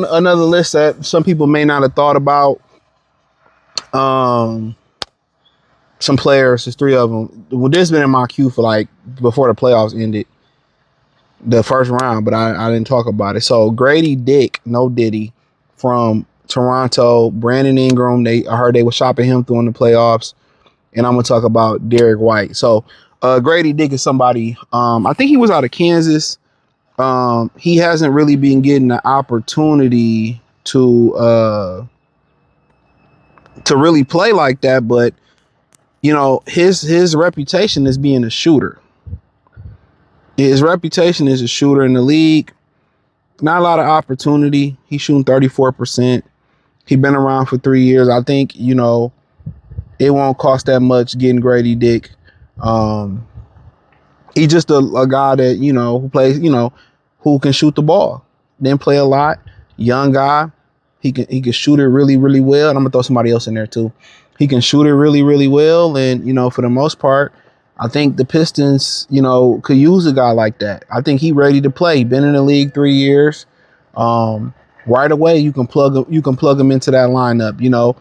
another list that some people may not have thought about. Some players, there's 3 of them. Well, this has been in my queue for like before the playoffs ended, the first round, but I didn't talk about it. So Gradey Dick, no Diddy, from Toronto. Brandon Ingram, I heard they were shopping him through in the playoffs. And I'm gonna talk about Derrick White. So Gradey Dick is somebody. I think he was out of Kansas. He hasn't really been getting the opportunity to really play like that, but you know, his reputation is being a shooter. His reputation is a shooter in the league. Not a lot of opportunity. He's shooting 34%. He's been around for 3 years. I think, you know, it won't cost that much getting Gradey Dick. He's just a guy that, you know, who plays, you know, who can shoot the ball. Didn't play a lot. Young guy. He can shoot it really, really well. And I'm going to throw somebody else in there too. He can shoot it really, really well. And, you know, for the most part, I think the Pistons, you know, could use a guy like that. I think he's ready to play. Been in the league 3 years. Right away, you can plug him into that lineup. You know,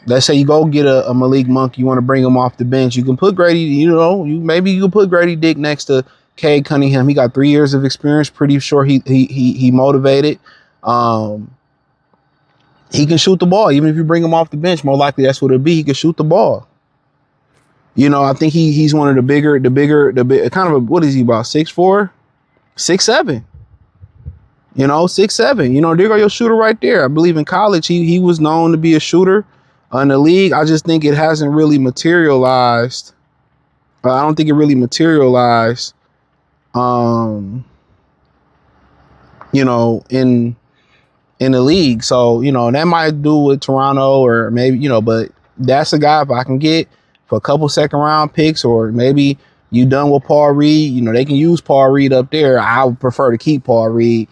let's say you go get a Malik Monk. You want to bring him off the bench. You can put Gradey. You know, maybe you can put Gradey Dick next to Cade Cunningham. He got 3 years of experience. Pretty sure he motivated. He can shoot the ball. Even if you bring him off the bench, more likely that's what it'll be. He can shoot the ball. You know, I think he's one of the bigger, kind of what is he, about 6'4", 6'7". You know, 6'7". You know, there go your shooter right there. I believe in college he was known to be a shooter. In the league, I just think it hasn't really materialized. I don't think it really materialized. You know, in the league. So, you know, that might do with Toronto or maybe, you know, but that's a guy if I can get for a couple second round picks, or maybe you done with Paul Reed, you know, they can use Paul Reed up there. I would prefer to keep Paul Reed,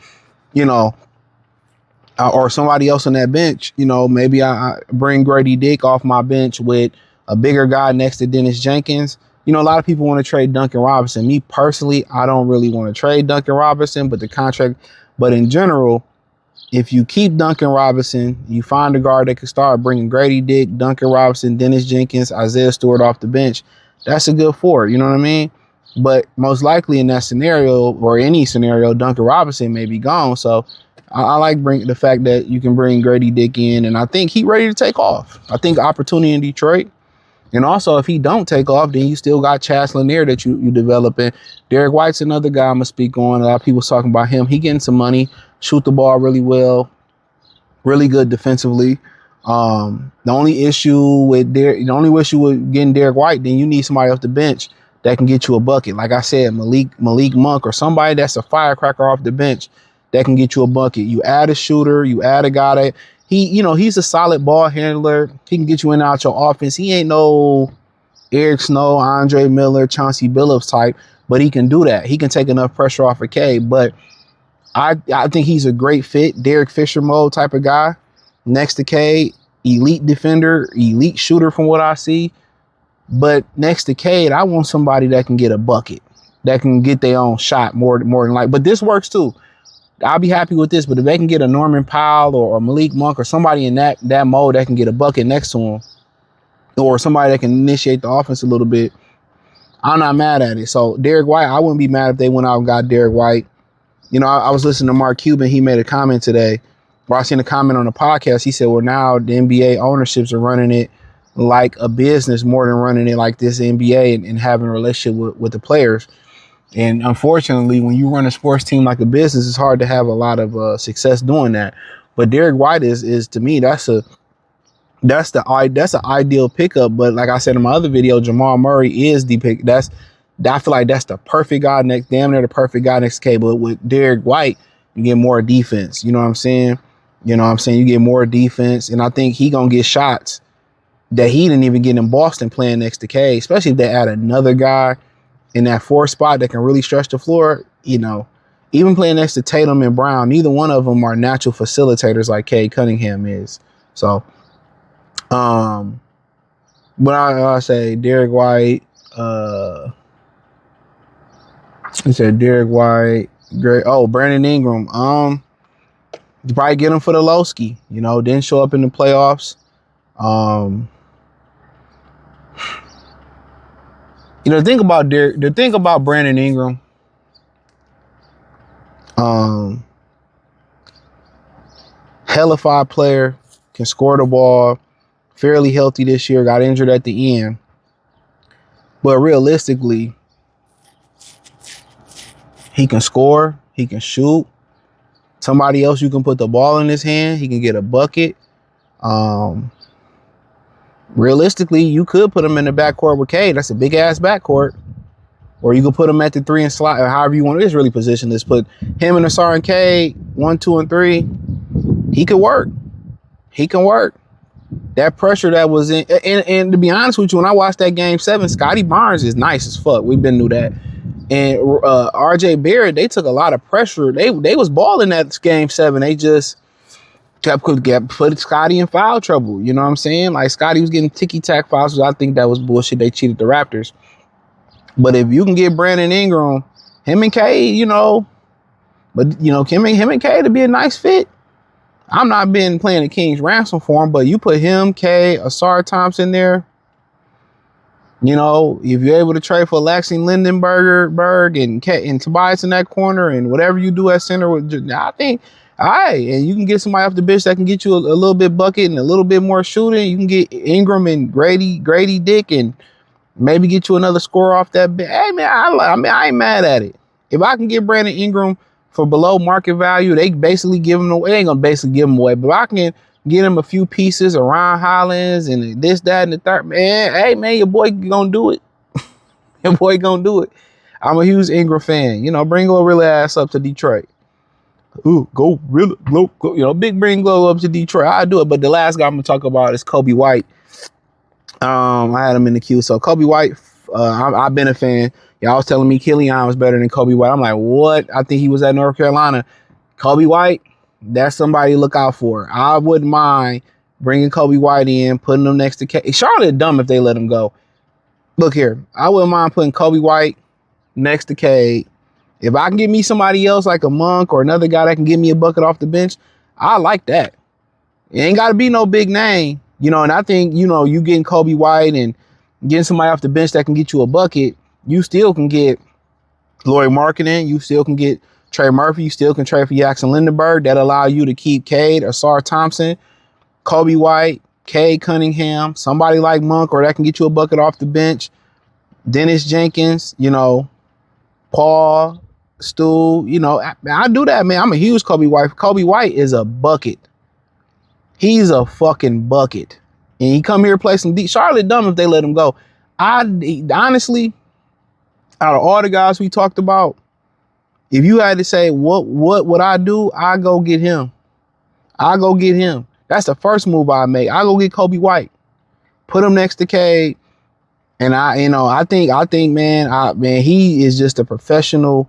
you know, or somebody else on that bench. You know, maybe I bring Gradey Dick off my bench with a bigger guy next to Dennis Jenkins. You know, a lot of people want to trade Duncan Robinson. Me personally, I don't really want to trade Duncan Robinson, but the contract, but in general, if you keep Duncan Robinson, you find a guard that can start bringing Gradey Dick, Duncan Robinson, Dennis Jenkins, Isaiah Stewart off the bench. That's a good forward. You know what I mean? But most likely in that scenario, or any scenario, Duncan Robinson may be gone. So I like the fact that you can bring Gradey Dick in, and I think he's ready to take off. I think opportunity in Detroit. And also, if he don't take off, then you still got Chaz Lanier that you developing. Derrick White's another guy I'm going to speak on. A lot of people talking about him. He getting some money, shoot the ball really well, really good defensively. The only issue with getting Derrick White, then you need somebody off the bench that can get you a bucket. Like I said, Malik Monk, or somebody that's a firecracker off the bench that can get you a bucket. You add a shooter, you add a guy that he's a solid ball handler. He can get you in and out your offense. He ain't no Eric Snow, Andre Miller, Chauncey Billups type, but he can do that. He can take enough pressure off of K. But I think he's a great fit, Derek Fisher mode type of guy next to K. Elite defender, elite shooter from what I see. But next to Cade, I want somebody that can get a bucket, that can get their own shot more than like. But this works too. I'll be happy with this. But if they can get a Norman Powell or Malik Monk or somebody in that mode that can get a bucket next to him, or somebody that can initiate the offense a little bit, I'm not mad at it. So Derrick White, I wouldn't be mad if they went out and got Derrick White. You know, I was listening to Mark Cuban. He made a comment today, where I seen a comment on the podcast. He said, well, now the NBA ownerships are running it like a business more than running it like this NBA and having a relationship with the players. And unfortunately, when you run a sports team like a business, it's hard to have a lot of success doing that. But Derrick White is to me, that's an ideal pickup. But like I said in my other video, Jamal Murray is the pick. I feel like that's the perfect guy damn near the perfect guy next to K. But with Derrick White, you get more defense. You know what I'm saying? You get more defense. And I think he going to get shots that he didn't even get in Boston playing next to K, especially if they add another guy in that 4 spot that can really stretch the floor. You know, even playing next to Tatum and Brown, neither one of them are natural facilitators like Cade Cunningham is. So, but I say Derrick White. He said Derrick White. Great. Oh, Brandon Ingram. You probably get him for the low ski. You know, didn't show up in the playoffs. You know, think about Derrick. The thing about Brandon Ingram. Hellified player, can score the ball, fairly healthy this year, got injured at the end. But realistically, he can score, he can shoot. Somebody else, you can put the ball in his hand, he can get a bucket. Realistically, you could put him in the backcourt with Cade. That's a big ass backcourt. Or you could put him at the 3 and slide, or however you want to. It's really positionless. Put him and Asar and Cade, 1, 2, and 3. He could work. He can work. That pressure that was in, and to be honest with you, when I watched that game 7, Scotty Barnes is nice as fuck. We've been through that. And RJ Barrett, they took a lot of pressure. They was balling that game 7. They just put Scotty in foul trouble. You know what I'm saying? Like Scotty was getting ticky-tack fouls. I think that was bullshit. They cheated the Raptors. But if you can get Brandon Ingram, him and Cade, you know, but you know, him and Cade to be a nice fit. I'm not been playing the King's ransom for him, but you put him, Cade, Asar Thompson there. You know, if you're able to trade for Laxi Lindenberg and Tobias in that corner and whatever you do at center, I think, all right, and you can get somebody off the bench that can get you a little bit bucket and a little bit more shooting. You can get Ingram and Grady Dick and maybe get you another score off that bench. Hey, man, I ain't mad at it. If I can get Brandon Ingram for below market value, they basically give him away. They ain't gonna basically give him away, but if I can get him a few pieces around Hollins and this, that, and the third, man, hey, man, your boy gonna do it. Your boy gonna do it. I'm a huge Ingram fan. You know, bring Glorilla ass up to Detroit. Ooh, go, you know, big bring Glow up to Detroit. I do it, but the last guy I'm gonna talk about is Coby White. I had him in the queue. So Coby White, I've been a fan. Y'all was telling me Killian was better than Coby White. I'm like, what? I think he was at North Carolina. Coby White, that's somebody to look out for. I wouldn't mind bringing Coby White in, putting him next to Cade. Charlotte dumb if they let him go. Look here, I wouldn't mind putting Coby White next to Cade. If I can get me somebody else like a Monk or another guy that can give me a bucket off the bench, I like that. It ain't got to be no big name. You know, and I think, you know, you getting Coby White and getting somebody off the bench that can get you a bucket, you still can get Lauri Markkanen, you still can get Trey Murphy, you still can trade for Jackson Lindenberg. That allow you to keep Cade, Asar Thompson, Coby White, Cade Cunningham, somebody like Monk, or that can get you a bucket off the bench. Dennis Jenkins, you know, Paul, Stu, you know, I do that, man. I'm a huge Coby White. Coby White is a bucket. He's a fucking bucket. And he come here play some deep. Charlotte dumb if they let him go. Honestly, out of all the guys we talked about, if you had to say what would I do, I go get him. I go get him. That's the first move I make. I go get Coby White. Put him next to Cade. And I think, man, he is just a professional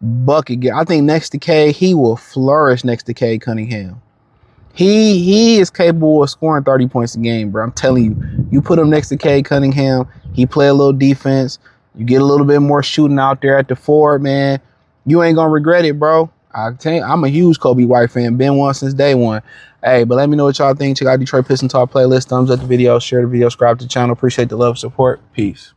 bucket getter. I think next to Cade, he will flourish next to Cade Cunningham. He is capable of scoring 30 points a game, bro. I'm telling you. You put him next to Cade Cunningham, he play a little defense. You get a little bit more shooting out there at the forward, man. You ain't gonna regret it, bro. I'm a huge Coby White fan. Been one since day one. Hey, but let me know what y'all think. Check out Detroit Pistons Talk playlist. Thumbs up the video, share the video, subscribe to the channel. Appreciate the love and support. Peace.